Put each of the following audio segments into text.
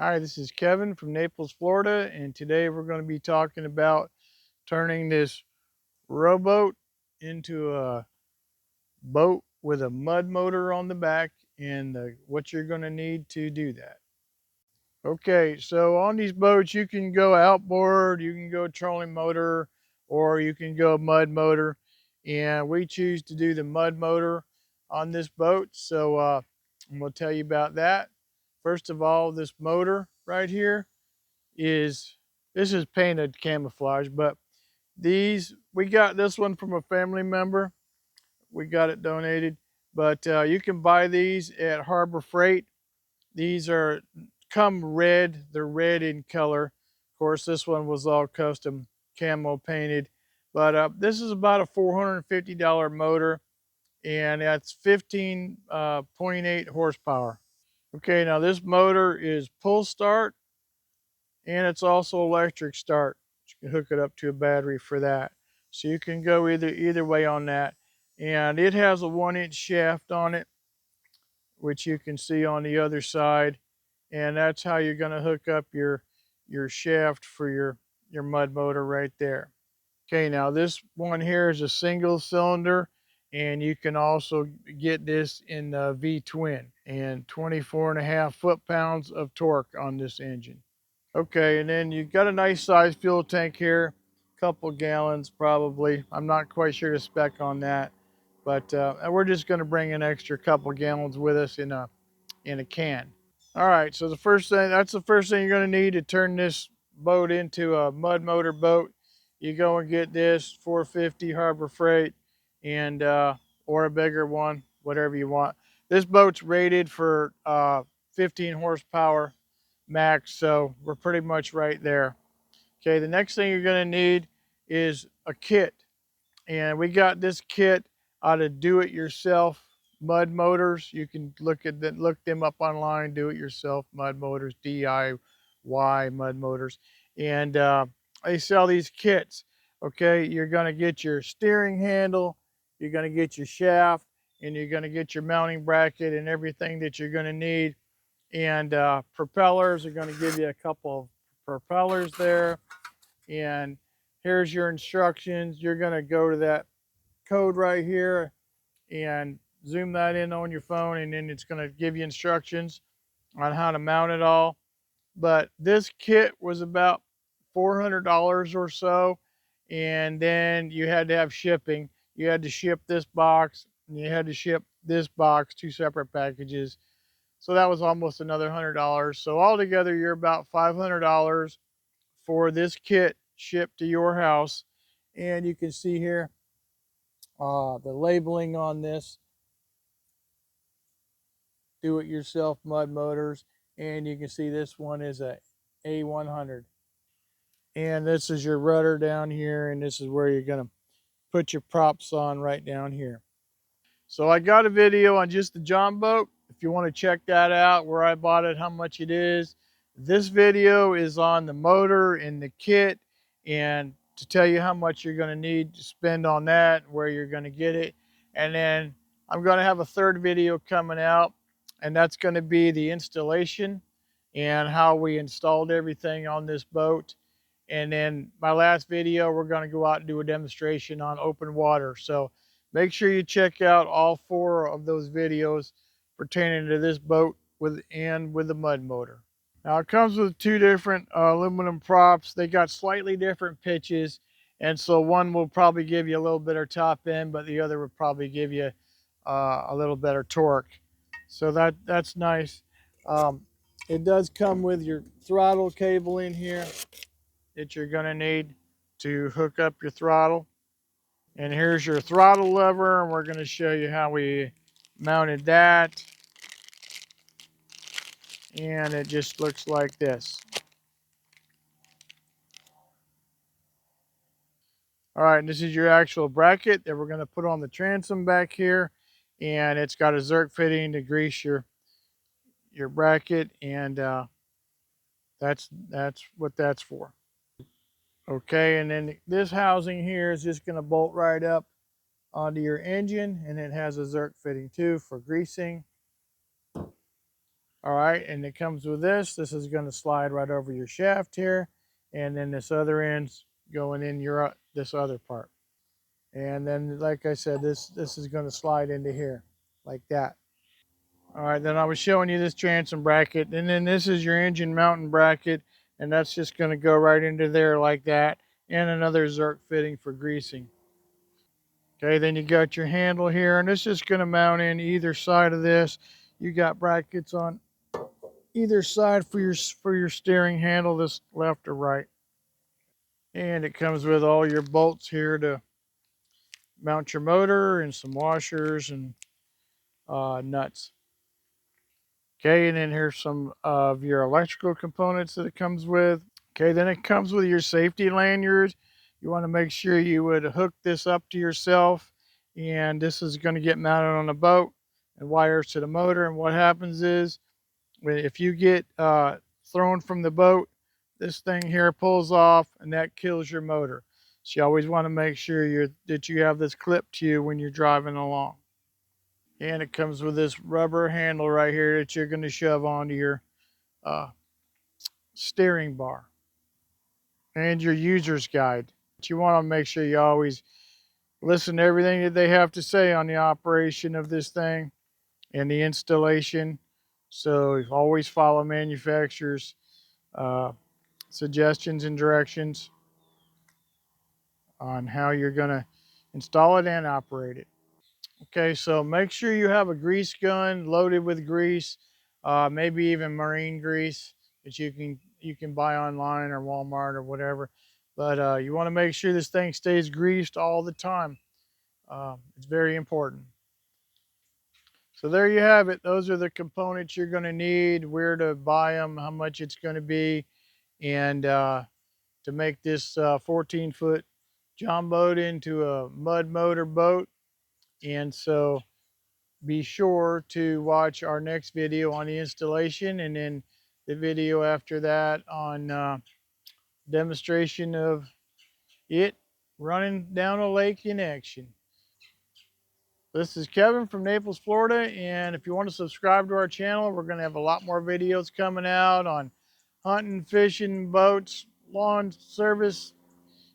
Hi, this is Kevin from Naples, Florida, and today we're going to be talking about turning this rowboat into a boat with a mud motor on the back and what you're going to need to do that. Okay, so on these boats, you can go outboard, you can go trolling motor, or you can go mud motor. And we choose to do the mud motor on this boat. So I'm going to tell you about that. First of all, this motor right here is this is painted camouflage, but we got this one from a family member. We got it donated, but you can buy these at Harbor Freight. These are come red. They're red in color. Of course, this one was all custom camo painted, but this is about a $450 motor, and that's 15.8 horsepower. Okay, now this motor is pull start, and it's also electric start. You can hook it up to a battery for that. So you can go either way on that. And it has a 1-inch shaft on it, which you can see on the other side. And that's how you're going to hook up your shaft for your mud motor right there. Okay, now this one here is a single cylinder, and you can also get this in V-twin and 24.5 foot-pounds of torque on this engine. Okay, and then you've got a nice size fuel tank here, a couple gallons probably. I'm not quite sure the spec on that, but we're just going to bring an extra couple gallons with us in a can. All right, so that's the first thing you're going to need to turn this boat into a mud motor boat. You go and get this 450 Harbor Freight, and or a bigger one, whatever you want. This boat's rated for 15 horsepower max, so we're pretty much right there. Okay, the next thing you're going to need is a kit, and we got this kit out of Do It Yourself Mud Motors. You can look them up online. Do It Yourself Mud Motors, DIY Mud Motors, and they sell these kits. Okay, you're going to get your steering handle, you're going to get your shaft, and you're going to get your mounting bracket and everything that you're going to need. And propellers are going to give you a couple of propellers there. And here's your instructions. You're going to go to that code right here and zoom that in on your phone, and then it's going to give you instructions on how to mount it all. But this kit was about $400 or so, and then you had to have shipping. You had to ship this box, and you had to ship this box, two separate packages. So that was almost another $100. So altogether, you're about $500 for this kit shipped to your house. And you can see here the labeling on this do-it-yourself mud motors. And you can see this one is a A100. And this is your rudder down here, and this is where you're going to put your props on right down here. So I got a video on just the John boat. If you want to check that out, where I bought it, how much it is. This video is on the motor and the kit, and to tell you how much you're going to need to spend on that, where you're going to get it. And then I'm going to have a third video coming out, and that's going to be the installation and how we installed everything on this boat. And then my last video, we're going to go out and do a demonstration on open water. So make sure you check out all 4 of those videos pertaining to this boat with the mud motor. Now it comes with 2 different aluminum props. They got slightly different pitches, and so one will probably give you a little better top end, but the other will probably give you a little better torque. So that's nice. Um, it does come with your throttle cable in here that you're going to need to hook up your throttle. And here's your throttle lever, and we're going to show you how we mounted that. And it just looks like this. All right, and this is your actual bracket that we're going to put on the transom back here. And it's got a Zerk fitting to grease your bracket, and that's what that's for. Okay, and then this housing here is just going to bolt right up onto your engine, and it has a Zerk fitting too for greasing. All right, and it comes with this. This is going to slide right over your shaft here, and then this other end's going in your this other part. And then, like I said, this is going to slide into here, like that. All right, then I was showing you this transom bracket, and then this is your engine mounting bracket, and that's just going to go right into there like that, and another Zerk fitting for greasing. Okay, then you got your handle here, and it's just going to mount in either side of this. You got brackets on either side for your steering handle, this left or right. And it comes with all your bolts here to mount your motor and some washers and nuts. Okay, and then here's some of your electrical components that it comes with. Okay, then it comes with your safety lanyard. You want to make sure you would hook this up to yourself, and this is going to get mounted on the boat and wires to the motor. And what happens is, if you get thrown from the boat, this thing here pulls off, and that kills your motor. So you always want to make sure that you have this clipped to you when you're driving along. And it comes with this rubber handle right here that you're going to shove onto your uh, steering bar, and your user's guide. You want to make sure you always listen to everything that they have to say on the operation of this thing and the installation. So always follow manufacturer's uh, suggestions and directions on how you're going to install it and operate it. Okay, so make sure you have a grease gun loaded with grease, maybe even marine grease that you can buy online or Walmart or whatever. But you want to make sure this thing stays greased all the time. It's very important. So there you have it. Those are the components you're going to need, where to buy them, how much it's going to be, and to make this 14-foot John boat into a mud motor boat. And so be sure to watch our next video on the installation, and then the video after that on demonstration of it running down a lake in action. This is Kevin from Naples, Florida, and if you want to subscribe to our channel, we're going to have a lot more videos coming out on hunting, fishing, boats, lawn service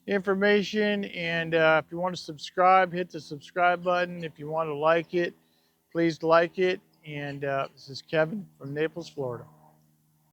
information. And if you want to subscribe, hit the subscribe button. If you want to like it, please like it. And this is Kevin from Naples, Florida.